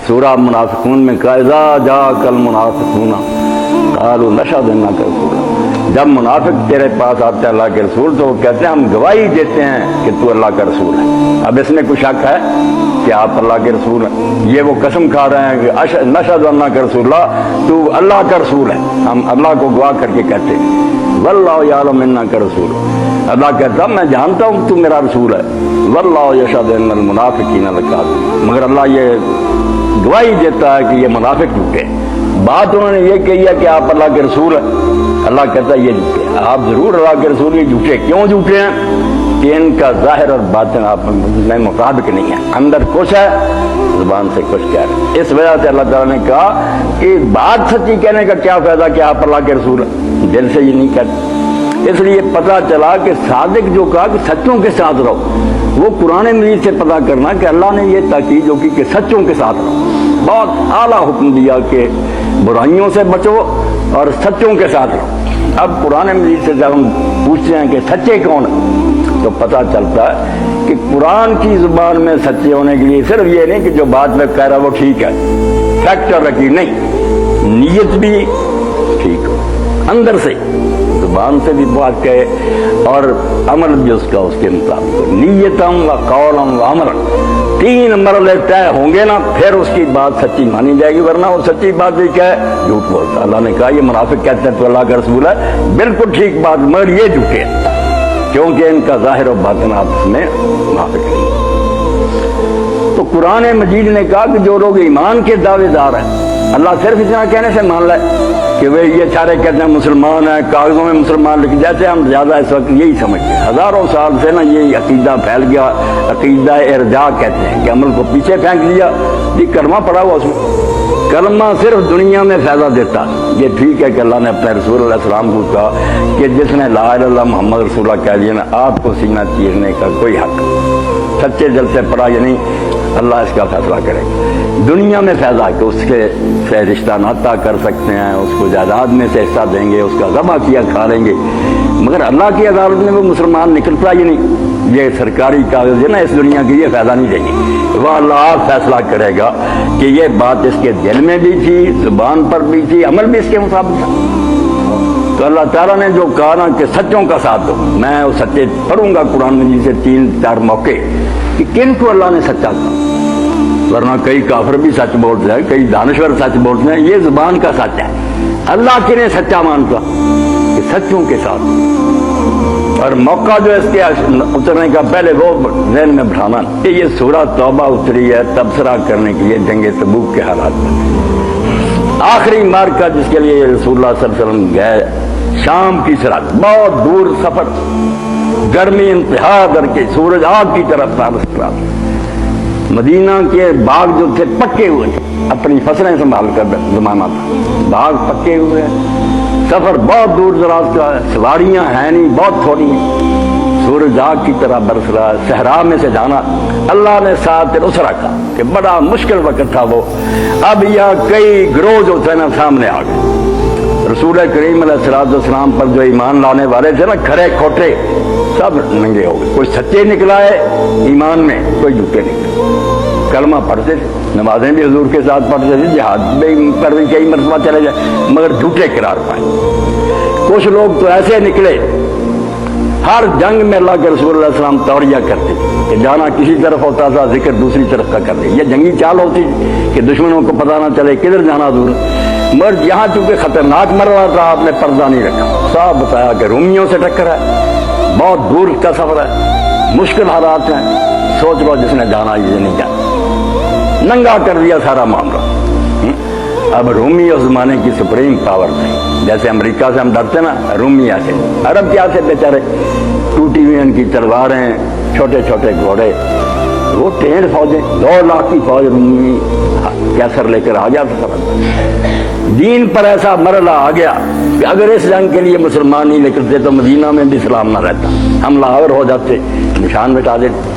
سورہ منافقون میں کہا اذا جاءک المنافقون قالوا نشهد انک رسول اللہ، جب منافق تیرے پاس آتے ہیں اللہ کے رسول تو وہ کہتے ہیں ہم گواہی دیتے ہیں کہ تو اللہ کا رسول ہے۔ اب اس میں کوئی شک ہے کہ آپ اللہ کے رسول ہیں؟ یہ وہ قسم کھا رہے ہیں کہ نشهد انک رسول اللہ، تو اللہ کا رسول ہے، ہم اللہ کو گواہ کر کے کہتے ہیں واللہ یعلم انک رسول، اللہ کہتا میں جانتا ہوں تو میرا رسول ہے، واللہ یشهد ان المنافقین لکاذبون، مگر اللہ یہ گواہی دیتا ہے کہ یہ منافق جھوٹے۔ بات انہوں نے یہ کہی ہے کہ آپ اللہ کے رسول ہیں، اللہ کہتا ہے یہ جھوٹے، آپ ضرور اللہ کے رسول، یہ جھوٹے کیوں جھوٹے ہیں کہ ان کا ظاہر اور باطن آپ میں مطابق نہیں ہے، اندر کچھ ہے زبان سے کچھ کہہ رہے ہیں۔ اس وجہ سے اللہ تعالیٰ نے کہا کہ بات سچی کہنے کا کیا فائدہ کہ آپ اللہ کے رسول ہیں، دل سے یہ نہیں کہتے۔ اس لیے پتہ چلا کہ صادق جو کہا کہ سچوں کے ساتھ رہو، وہ قرآن مجید سے پتہ کرنا کہ اللہ نے یہ تاکید جو کی کہ سچوں کے ساتھ رہو، بہت اعلیٰ حکم دیا کہ برائیوں سے بچو اور سچوں کے ساتھ رہو۔ اب قرآن مجید سے جب ہم پوچھتے ہیں کہ سچے کون ہیں تو پتہ چلتا ہے کہ قرآن کی زبان میں سچے ہونے کے لیے صرف یہ نہیں کہ جو بات میں کہہ رہا وہ ٹھیک ہے، فیکٹ اور یقین نہیں، نیت بھی ٹھیک ہو، اندر سے زبان سے بھی بات کہے اور عمل بھی اس کا اس کے مطابق، نیتم و قولم و عمل، تین مرحلے طے ہوں گے نا پھر اس کی بات سچی مانی جائے گی، ورنہ وہ سچی بات بھی کہے جھوٹ بولتا۔ اللہ نے کہا یہ منافق کہتے ہیں تو اللہ کا رسول ہے، بالکل ٹھیک بات، مگر یہ جھوٹے ہیں کیونکہ ان کا ظاہر و باطن آپس میں موافق نہیں۔ تو قرآن مجید نے کہا کہ جو لوگ ایمان کے دعوے دار ہیں، اللہ صرف اتنا کہنے سے مان لے کہ وہ یہ سارے کہتے ہیں مسلمان ہیں، کاغذوں میں مسلمان لکھ، جیسے ہم زیادہ اس وقت یہی سمجھتے ہیں، ہزاروں سال سے نا یہ عقیدہ پھیل گیا، عقیدہ ارجاء کہتے ہیں کہ عمل کو پیچھے پھینک دیا، یہ کلمہ پڑا ہوا اس میں، کلمہ صرف دنیا میں فائدہ دیتا۔ یہ ٹھیک ہے کہ اللہ نے اپنے رسول علیہ السلام کو کہا کہ جس نے لا الہ الا اللہ محمد رسول اللہ کہہ لیا نا آپ کو سینہ چیرنے کا کوئی حق، سچے دل سے پڑھا یا نہیں اللہ اس کا فیصلہ کرے گا۔ دنیا میں فائدہ کہ اس کے سے رشتہ ناتا کر سکتے ہیں، اس کو جائیداد میں سے حصہ دیں گے، اس کا ذبح کیا کھا لیں گے، مگر اللہ کی عدالت میں وہ مسلمان نکلتا ہی نہیں۔ یہ سرکاری کاغذ ہے نا اس دنیا کی، یہ فائدہ نہیں دے گی، وہ اللہ فیصلہ کرے گا کہ یہ بات اس کے دل میں بھی تھی، زبان پر بھی تھی، عمل بھی اس کے مطابق تھا۔ تو اللہ تعالیٰ نے جو کہا نا کہ سچوں کا ساتھ دو، میں وہ سچے پڑھوں گا قرآن مجید سے 3-4 موقع کہ کن کو اللہ نے سچا کہا، ورنہ کئی کافر بھی سچ بولتے ہیں، کئی دانشور سچ بولتے ہیں، یہ زبان کا سچ ہے۔ اللہ کنہیں سچا مانتا کہ سچوں کے ساتھ، اور موقع جو اس کے اترنے کا پہلے وہ ذہن میں بٹھانا کہ یہ سورہ توبہ اتری ہے تبصرہ کرنے کے لیے جنگ تبوک کے حالات میں، آخری مارکہ جس کے لیے رسول اللہ صلی اللہ علیہ وسلم گئے، شام کی سرحد، بہت دور سفر، گرمی انتہا کر کے سورج آگ کی طرف تابس کرا، مدینہ کے باغ جو تھے پکے ہوئے تھے، اپنی فصلیں سنبھال کر زمانہ تھا، باغ پکے ہوئے ہیں، سفر بہت دور دراز کا ہے، سواریاں ہیں نہیں، بہت تھوڑی ہیں، سورج آگ کی طرح برس رہا ہے، صحرا میں سے جانا، اللہ نے ساتھ اس رکھا کہ بڑا مشکل وقت تھا وہ۔ اب یہاں کئی گروہ جو تھے نا سامنے آ گئے، رسول کریم علیہ السلام پر جو ایمان لانے والے تھے نا کھڑے کھوٹے سب ننگے ہو گئے، کوئی سچے نکلا ہے ایمان میں، کوئی جھوٹے نکلے، کلمہ پڑھتے تھے، نمازیں بھی حضور کے ساتھ پڑھتے تھے، جہاد پر بھی کئی مرتبہ چلے جائے، مگر جھوٹے قرار پائے۔ کچھ لوگ تو ایسے نکلے ہر جنگ میں اللہ کے رسول علیہ السلام توریہ کرتے کہ جانا کسی طرف ہوتا تھا ذکر دوسری طرف کا کرتے، یہ جنگی چال ہوتی کہ دشمنوں کو پتہ نہ چلے کدھر جانا دور، مگر یہاں چونکہ خطرناک مرحلہ تھا آپ نے پردہ نہیں رکھا، صاحب بتایا کہ رومیوں سے ٹکر ہے، بہت دور کا سفر ہے، مشکل حالات ہیں، سوچ لو جس نے جانا یہ نہیں جانا، ننگا کر دیا سارا معاملہ۔ اب رومی اس زمانے کی سپریم پاور تھی، جیسے امریکہ سے ہم ڈرتے نا، رومی ایسے، عرب کیا سے بیچارے، ٹوٹی ہوئی ان کی تلواریں، چھوٹے چھوٹے گھوڑے، وہ 1.5 فوجیں، 2 لاکھ کی فوج رومی کیسر لے کر آ گیا تھا۔ دین پر ایسا مرحلہ آ گیا کہ اگر اس جنگ کے لیے مسلمان نہیں نکلتے تو مدینہ میں بھی اسلام نہ رہتا، ہم لاہور ہو جاتے، نشان مٹا دیتے،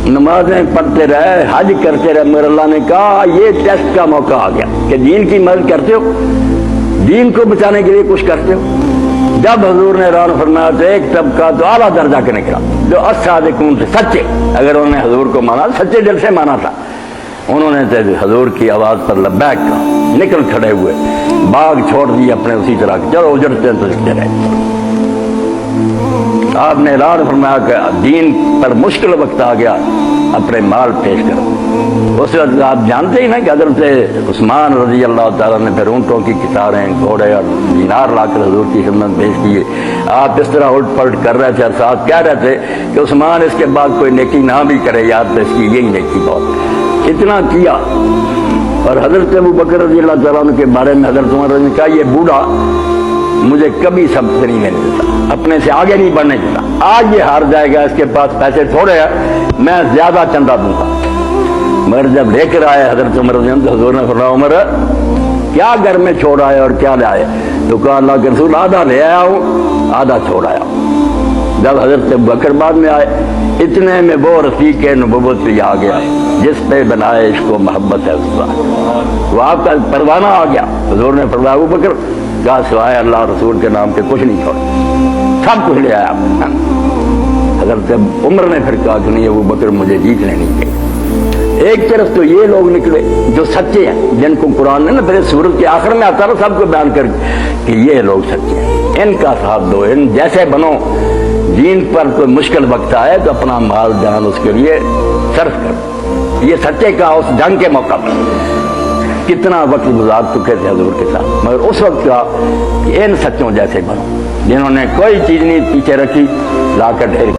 نمازیں پڑھتے رہے، حج کرتے رہے، مگر اللہ نے کہا یہ ٹیسٹ کا موقع آ گیا کہ دین کی مدد کرتے ہو، دین کو بچانے کے لیے کچھ کرتے ہو۔ جب حضور نے اعلان فرمایا تو ایک طبقہ تو اعلیٰ درجہ کا نکلا جو الصادقون تھے، سچے، اگر انہوں نے حضور کو مانا سچے دل سے مانا تھا، انہوں نے تو حضور کی آواز پر لبیک کہا، نکل کھڑے ہوئے، باغ چھوڑ دیے اپنے اسی طرح، چلو اجڑتے ہیں تو اجڑتے رہے۔ آپ نے اعلان فرمایا کہ دین پر مشکل وقت آ گیا، اپنے مال پیش کرو۔ اس وقت آپ جانتے ہی نا کہ حضرت عثمان رضی اللہ تعالیٰ نے پھر اونٹوں کی کتاریں، گھوڑے اور دینار لا کر حضور کی خدمت پیش کیے۔ آپ اس طرح الٹ پلٹ کر رہے تھے اور ساتھ کہہ رہے تھے کہ عثمان اس کے بعد کوئی نیکی نہ بھی کرے یار تو اس کی یہی نیکی بہت، اتنا کیا۔ اور حضرت ابو بکر رضی اللہ تعالیٰ عنہ کے بارے میں حضرت عمر نے کہا یہ بوڑھا مجھے کبھی سبق نہیں لینے دیتا، اپنے سے آگے نہیں بڑھنے دیتا، آج یہ ہار جائے گا، اس کے پاس پیسے تھوڑے ہیں، میں زیادہ چندہ دوں گا۔ مگر جب لے کر آئے حضرت عمر رضی اللہ عنہ، حضور نے فرمایا عمر کیا گھر میں چھوڑ آئے اور کیا لے آئے؟ تو کہا اللہ کے رسول آدھا لے آیا ہوں، آدھا چھوڑ آیا ہوں۔ جب حضرت ابو بکر بعد میں آئے، اتنے میں وہ رفیق نبوت پہ آ گیا جس پہ بنائے عشق و محبت ہے اس کا، وہ آپ کا پروانہ آ گیا۔ حضور نے فرمایا ابو بکر کہا سوائے اللہ رسول کے نام کے کچھ نہیں چھوڑا، سب کچھ لے آیا۔ حضرت عمر نے پھر کہا کہ نہیں ابو بکر مجھے جیت لینی چاہیے۔ ایک طرف تو یہ لوگ نکلے جو سچے ہیں، جن کو قرآن نے نا پھر سورت کے آخر میں آتا ہے سب کو بیان کر کہ یہ لوگ سچے ہیں، ان کا ساتھ دو، ان جیسے بنو۔ دین پر کوئی مشکل وقت آئے تو اپنا مال جان اس کے لیے صرف کرو۔ یہ سچے کا اس جنگ کے موقع پر کتنا وقت گزار چکے تھے حضور کے ساتھ، مگر اس وقت کا کہ ان سچوں جیسے بنو جنہوں نے کوئی چیز نہیں پیچھے رکھی، لا کر ڈھیر